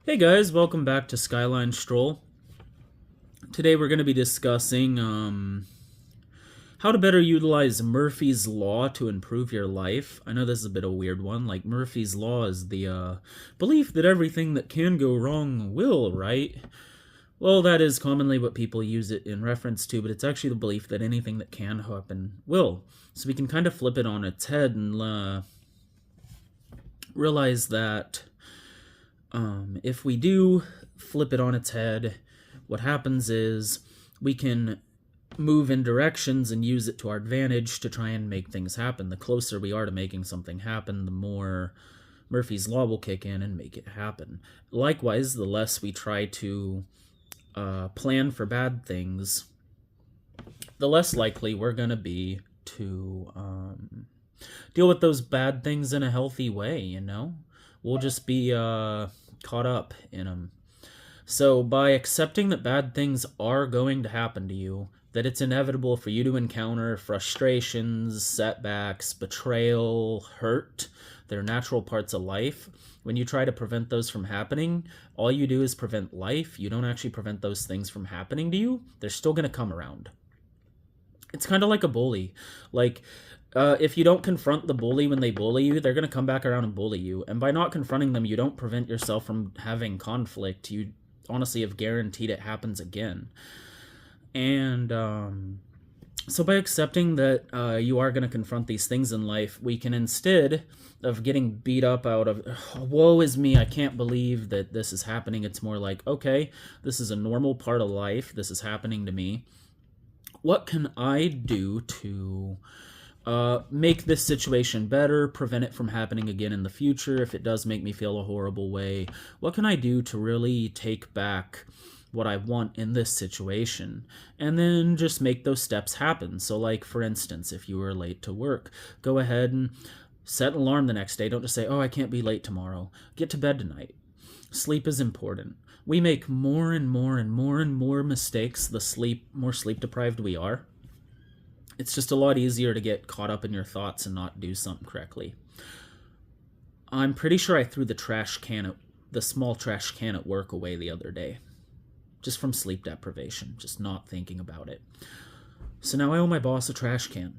Hey guys, welcome back to Skyline Stroll. Today we're going to be discussing how to better utilize Murphy's Law to improve your life. I know this is a bit of a weird one. Like, Murphy's Law is the belief that everything that can go wrong will, right? Well, that is commonly what people use it in reference to, but it's actually the belief that anything that can happen will. So we can kind of flip it on its head and realize that if we do flip it on its head, what happens is we can move in directions and use it to our advantage to try and make things happen. The closer we are to making something happen, the more Murphy's Law will kick in and make it happen. Likewise, the less we try to plan for bad things, the less likely we're going to be to deal with those bad things in a healthy way, you know? We'll just be caught up in them. So by accepting that bad things are going to happen to you, that it's inevitable for you to encounter frustrations, setbacks, betrayal, hurt, they're natural parts of life. When you try to prevent those from happening, all you do is prevent life. You don't actually prevent those things from happening to you. They're still going to come around. It's kind of like a bully. Like, if you don't confront the bully when they bully you, they're going to come back around and bully you. And by not confronting them, you don't prevent yourself from having conflict. You honestly have guaranteed it happens again. And so by accepting that you are going to confront these things in life, we can, instead of getting beat up out of, oh, woe is me, I can't believe that this is happening, it's more like, okay, this is a normal part of life. This is happening to me. What can I do to make this situation better, prevent it from happening again in the future if it does make me feel a horrible way? What can I do to really take back what I want in this situation? And then just make those steps happen. So, like, for instance, if you were late to work, go ahead and set an alarm the next day. Don't just say, oh, I can't be late tomorrow. Get to bed tonight. Sleep is important. We make more and more mistakes the more sleep deprived we are. It's just a lot easier to get caught up in your thoughts and not do something correctly. I'm pretty sure I threw the small trash can at work away the other day, just from sleep deprivation, just not thinking about it. So now I owe my boss a trash can.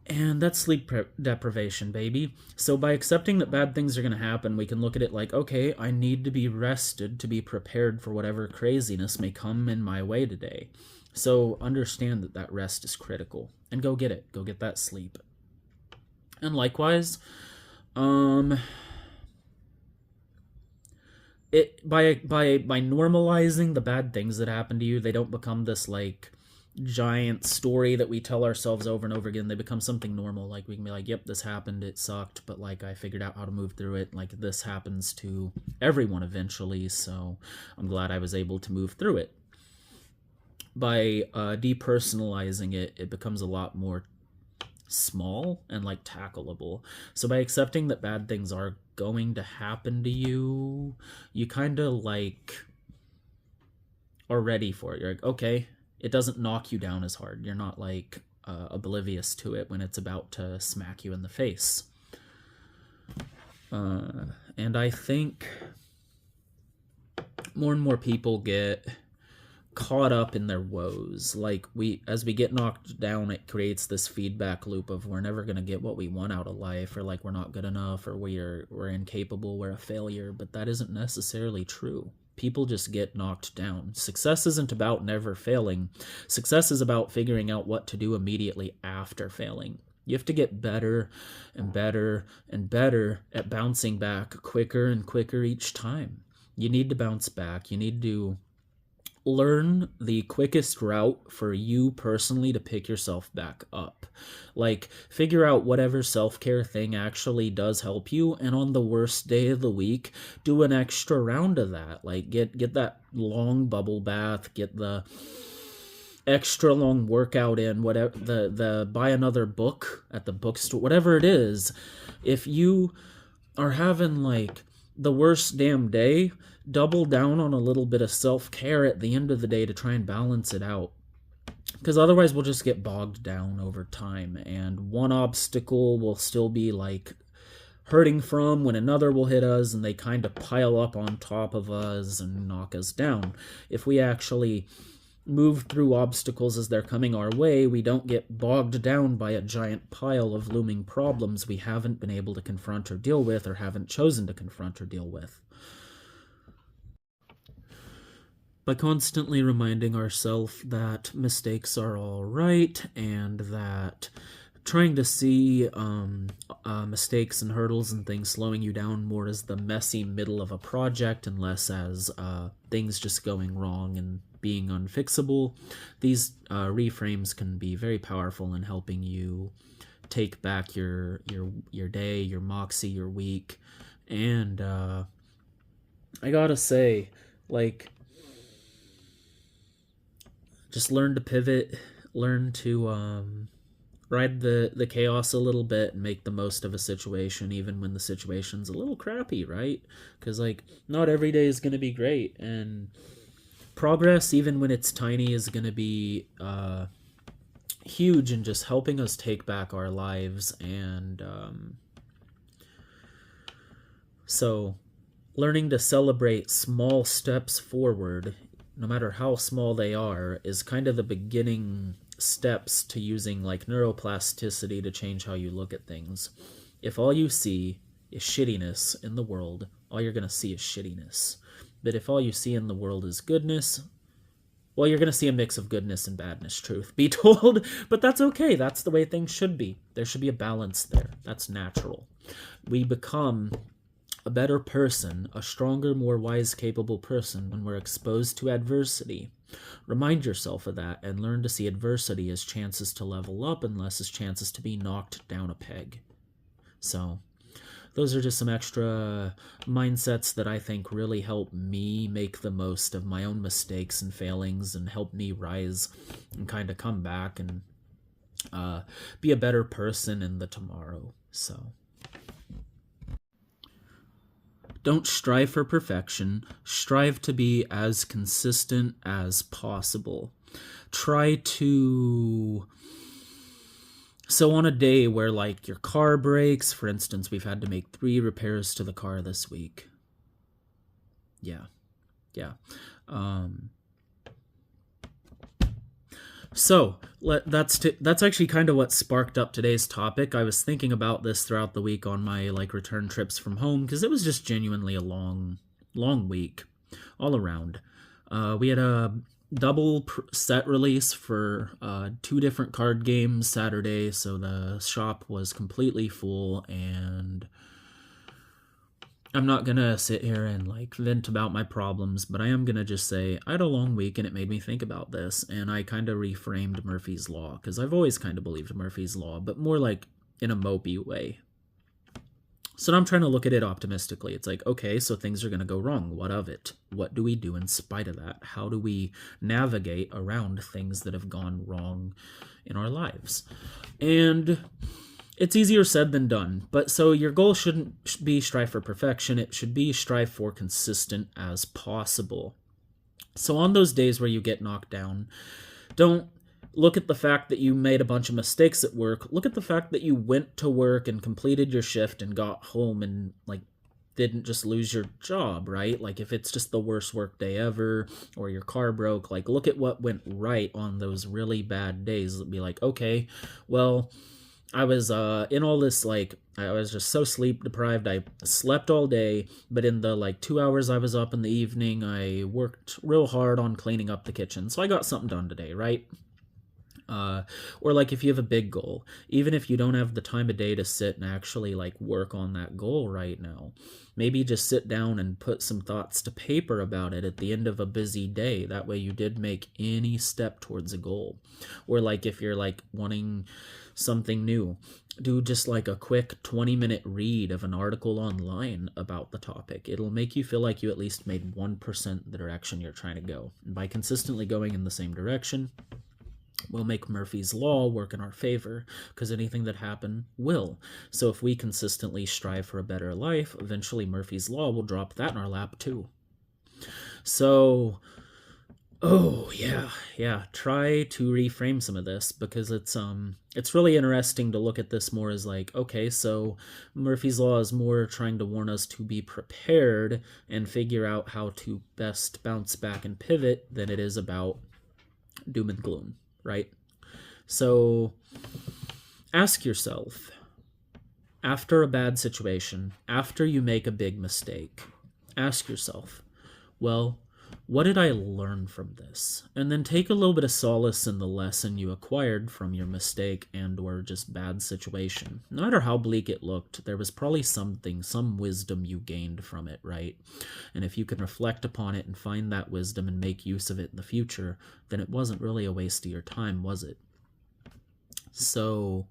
And that's sleep deprivation, baby. So by accepting that bad things are going to happen, we can look at it like, okay, I need to be rested to be prepared for whatever craziness may come in my way today. So understand that that rest is critical, and go get it. Go get that sleep. And likewise, by normalizing the bad things that happen to you, they don't become this like giant story that we tell ourselves over and over again. They become something normal. Like, we can be like, yep, this happened, it sucked, but like, I figured out how to move through it. Like, this happens to everyone eventually, so I'm glad I was able to move through it. By depersonalizing it, it becomes a lot more small and like tackleable. So by accepting that bad things are going to happen to you, you kind of like are ready for it. You're like, okay, it doesn't knock you down as hard. You're not like oblivious to it when it's about to smack you in the face. And I think more and more people get caught up in their woes. Like, as we get knocked down, it creates this feedback loop of we're never going to get what we want out of life, or like we're not good enough, or we're incapable, we're a failure. But that isn't necessarily true. People just get knocked down. Success isn't about never failing. Success is about figuring out what to do immediately after failing. You have to get better and better and better at bouncing back quicker and quicker each time. You need to bounce back. You need to learn the quickest route for you personally to pick yourself back up. Like, figure out whatever self-care thing actually does help you, and on the worst day of the week, do an extra round of that. Like, get that long bubble bath, get the extra long workout in, whatever, the buy another book at the bookstore, whatever it is. If you are having like the worst damn day, double down on a little bit of self-care at the end of the day to try and balance it out. Because otherwise we'll just get bogged down over time, and one obstacle will still be like hurting from when another will hit us, and they kind of pile up on top of us and knock us down. If we actually move through obstacles as they're coming our way, we don't get bogged down by a giant pile of looming problems we haven't been able to confront or deal with, or haven't chosen to confront or deal with. By constantly reminding ourselves that mistakes are all right, and that trying to see mistakes and hurdles and things slowing you down more as the messy middle of a project and less as things just going wrong and being unfixable, these reframes can be very powerful in helping you take back your day, your moxie, your week. And I gotta say, like, just learn to pivot, learn to ride the chaos a little bit and make the most of a situation, even when the situation's a little crappy, right? Because, like, not every day is going to be great, and progress, even when it's tiny, is going to be huge in just helping us take back our lives. And so learning to celebrate small steps forward, no matter how small they are, is kind of the beginning steps to using like neuroplasticity to change how you look at things. If all you see is shittiness in the world, all you're going to see is shittiness. But if all you see in the world is goodness, well, you're going to see a mix of goodness and badness, truth be told. But that's okay. That's the way things should be. There should be a balance there. That's natural. We become a better person, a stronger, more wise, capable person when we're exposed to adversity. Remind yourself of that and learn to see adversity as chances to level up and less as chances to be knocked down a peg. So those are just some extra mindsets that I think really help me make the most of my own mistakes and failings and help me rise and kind of come back and be a better person in the tomorrow. So don't strive for perfection. Strive to be as consistent as possible. Try to... So on a day where, like, your car breaks, for instance, we've had to make 3 repairs to the car this week. Yeah. So that's actually kind of what sparked up today's topic. I was thinking about this throughout the week on my return trips from home, because it was just genuinely a long week all around. We had a double set release for 2 different card games Saturday, so the shop was completely full, and I'm not gonna sit here and vent about my problems, but I am gonna just say I had a long week and it made me think about this, and I kind of reframed Murphy's Law, because I've always kind of believed Murphy's Law, but more like in a mopey way. So now I'm trying to look at it optimistically. It's like, okay, so things are gonna go wrong. What of it? What do we do in spite of that? How do we navigate around things that have gone wrong in our lives? And it's easier said than done, but so your goal shouldn't be strive for perfection. It should be strive for consistent as possible. So on those days where you get knocked down, don't look at the fact that you made a bunch of mistakes at work. Look at the fact that you went to work and completed your shift and got home and didn't just lose your job, right? If it's just the worst work day ever, or your car broke, look at what went right on those really bad days. Be like, okay, well, I was in all this, I was just so sleep deprived. I slept all day, but in the 2 hours I was up in the evening, I worked real hard on cleaning up the kitchen. So I got something done today, right? Or if you have a big goal, even if you don't have the time of day to sit and actually work on that goal right now, maybe just sit down and put some thoughts to paper about it at the end of a busy day. That way you did make any step towards a goal. Or if you're wanting something new, do just a quick 20-minute read of an article online about the topic. It'll make you feel like you at least made 1% the direction you're trying to go. And by consistently going in the same direction, we'll make Murphy's Law work in our favor, because anything that happen will. So if we consistently strive for a better life, eventually Murphy's Law will drop that in our lap too. So Oh, yeah. Try to reframe some of this because it's really interesting to look at this more as like, okay, so Murphy's Law is more trying to warn us to be prepared and figure out how to best bounce back and pivot than it is about doom and gloom, right? So ask yourself, after a bad situation, after you make a big mistake, ask yourself, well, what did I learn from this? And then take a little bit of solace in the lesson you acquired from your mistake and or just bad situation. No matter how bleak it looked, there was probably something, some wisdom you gained from it, right? And if you can reflect upon it and find that wisdom and make use of it in the future, then it wasn't really a waste of your time, was it? So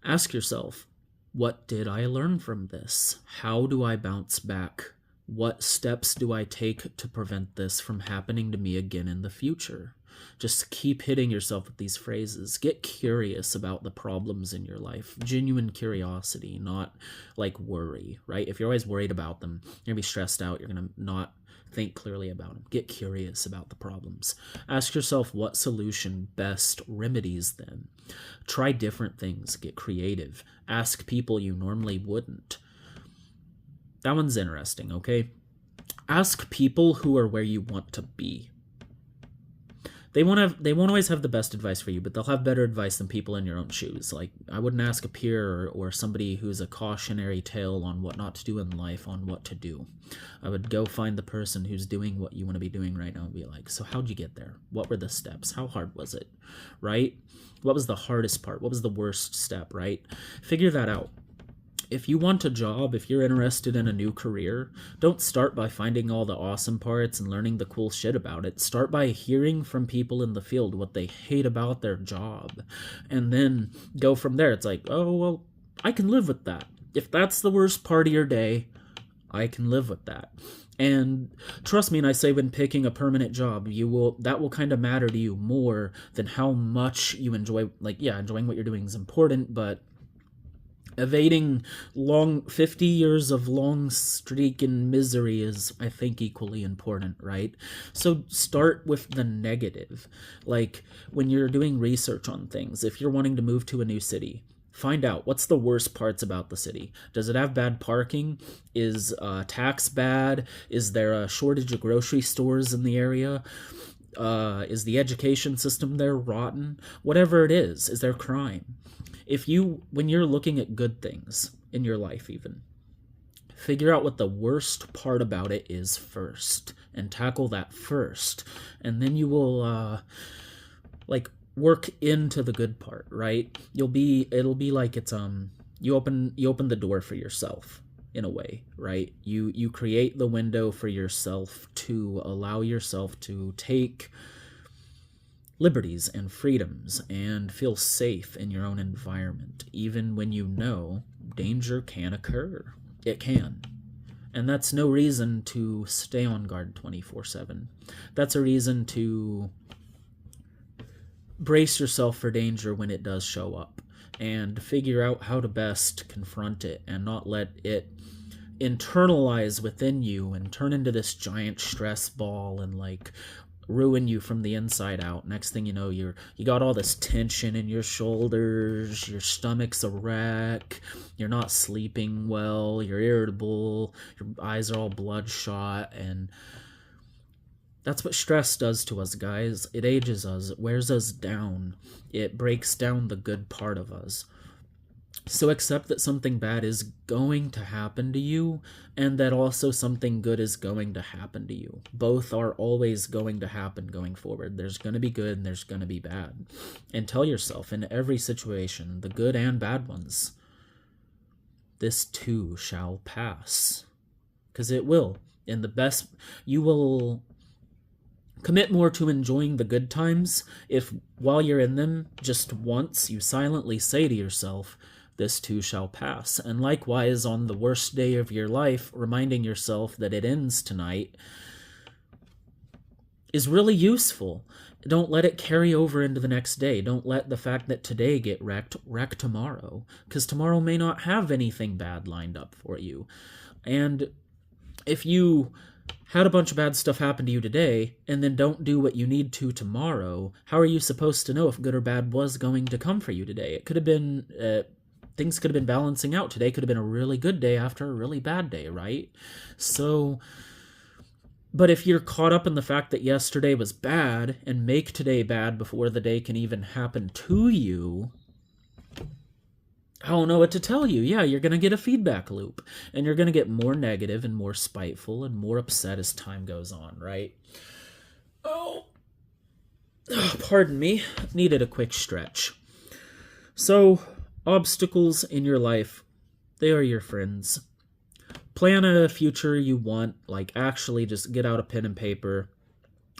ask yourself, what did I learn from this? How do I bounce back? What steps do I take to prevent this from happening to me again in the future? Just keep hitting yourself with these phrases. Get curious about the problems in your life. Genuine curiosity, not like worry, right? If you're always worried about them, you're going to be stressed out. You're going to not think clearly about them. Get curious about the problems. Ask yourself what solution best remedies them. Try different things. Get creative. Ask people you normally wouldn't. That one's interesting, okay? Ask people who are where you want to be. They won't always have the best advice for you, but they'll have better advice than people in your own shoes. Like, I wouldn't ask a peer or somebody who's a cautionary tale on what not to do in life on what to do. I would go find the person who's doing what you want to be doing right now and be like, so how'd you get there? What were the steps? How hard was it? Right? What was the hardest part? What was the worst step, right? Figure that out. If you want a job, if you're interested in a new career, don't start by finding all the awesome parts and learning the cool shit about it. Start by hearing from people in the field what they hate about their job. And then go from there. It's like, oh, well, I can live with that. If that's the worst part of your day, I can live with that. And trust me, and I say when picking a permanent job, that will kind of matter to you more than how much you enjoy. Like, yeah, enjoying what you're doing is important, but evading 50 years of long streak and misery is, I think, equally important, right? So start with the negative. Like, when you're doing research on things, if you're wanting to move to a new city, find out what's the worst parts about the city. Does it have bad parking? Is tax bad? Is there a shortage of grocery stores in the area? Is the education system there rotten? Whatever it is there crime? When you're looking at good things in your life even, figure out what the worst part about it is first and tackle that first. And then you will, work into the good part, right? It'll be like it's, you open the door for yourself in a way, right? You create the window for yourself to allow yourself to take liberties and freedoms and feel safe in your own environment, even when you know danger can occur. It can. And that's no reason to stay on guard 24/7. That's a reason to brace yourself for danger when it does show up and figure out how to best confront it and not let it internalize within you and turn into this giant stress ball and ruin you from the inside out. Next thing you know, you got all this tension in your shoulders, your stomach's a wreck, you're not sleeping well, you're irritable, your eyes are all bloodshot, and that's what stress does to us, guys. It ages us, it wears us down, it breaks down the good part of us. So accept that something bad is going to happen to you, and that also something good is going to happen to you. Both are always going to happen going forward. There's going to be good and there's going to be bad. And tell yourself in every situation, the good and bad ones, this too shall pass. Because it will. And you will commit more to enjoying the good times if, while you're in them, just once you silently say to yourself, this too shall pass. And likewise, on the worst day of your life, reminding yourself that it ends tonight is really useful. Don't let it carry over into the next day. Don't let the fact that today get wreck tomorrow, because tomorrow may not have anything bad lined up for you. And if you had a bunch of bad stuff happen to you today, and then don't do what you need to tomorrow, how are you supposed to know if good or bad was going to come for you today? It could have been, things could have been balancing out. Today could have been a really good day after a really bad day, right? So, but if you're caught up in the fact that yesterday was bad and make today bad before the day can even happen to you, I don't know what to tell you. Yeah, you're going to get a feedback loop, and you're going to get more negative and more spiteful and more upset as time goes on, right? Oh, pardon me. Needed a quick stretch. So, obstacles in your life, they are your friends. Plan a future you want, like actually just get out a pen and paper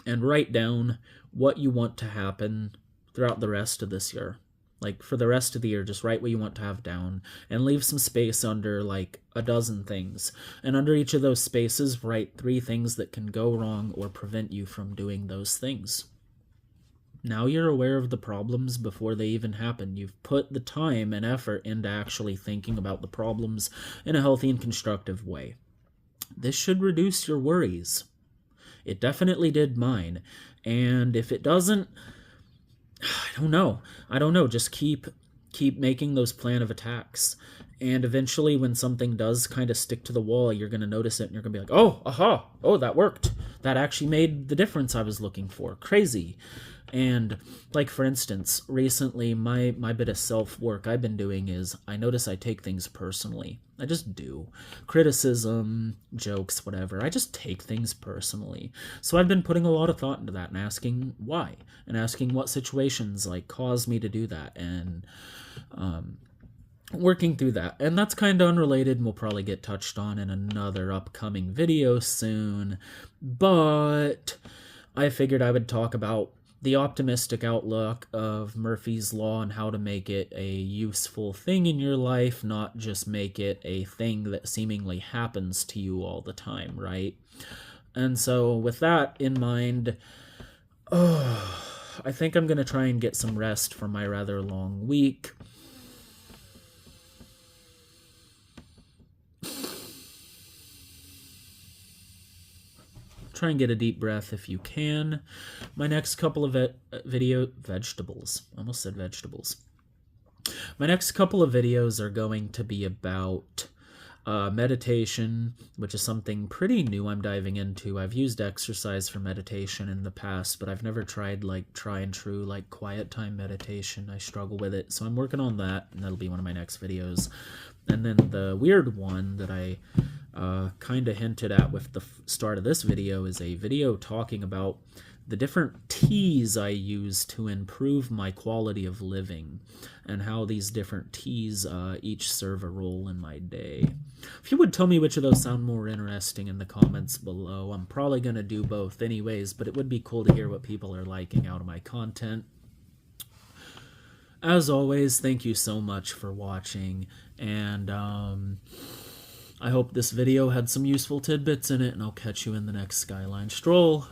and write down what you want to happen throughout the rest of this year. Like, for the rest of the year, just write what you want to have down and leave some space under, like, a dozen things. And under each of those spaces, write 3 things that can go wrong or prevent you from doing those things. Now you're aware of the problems before they even happen. You've put the time and effort into actually thinking about the problems in a healthy and constructive way. This should reduce your worries. It definitely did mine. And if it doesn't, I don't know. Just keep making those plan of attacks. And eventually when something does kind of stick to the wall, you're going to notice it and you're going to be like, oh, aha, oh, that worked. That actually made the difference I was looking for. Crazy. And like, for instance, recently my bit of self-work I've been doing is I notice I take things personally. I just do. Criticism, jokes, whatever. I just take things personally. So I've been putting a lot of thought into that and asking why, and asking what situations like cause me to do that, and working through that. And that's kind of unrelated and will probably get touched on in another upcoming video soon. But I figured I would talk about the optimistic outlook of Murphy's Law and how to make it a useful thing in your life, not just make it a thing that seemingly happens to you all the time, right? And so with that in mind, I think I'm going to try and get some rest from my rather long week. Try and get a deep breath if you can. My next couple of vegetables. Almost said vegetables. My next couple of videos are going to be about meditation, which is something pretty new I'm diving into. I've used exercise for meditation in the past, but I've never tried like try and true like quiet time meditation. I struggle with it, so I'm working on that, and that'll be one of my next videos. And then the weird one that I kind of hinted at with the start of this video is a video talking about the different teas I use to improve my quality of living, and how these different teas each serve a role in my day. If you would tell me which of those sound more interesting in the comments below. I'm probably going to do both anyways, but it would be cool to hear what people are liking out of my content. As always, thank you so much for watching, and I hope this video had some useful tidbits in it, and I'll catch you in the next Skyline Stroll.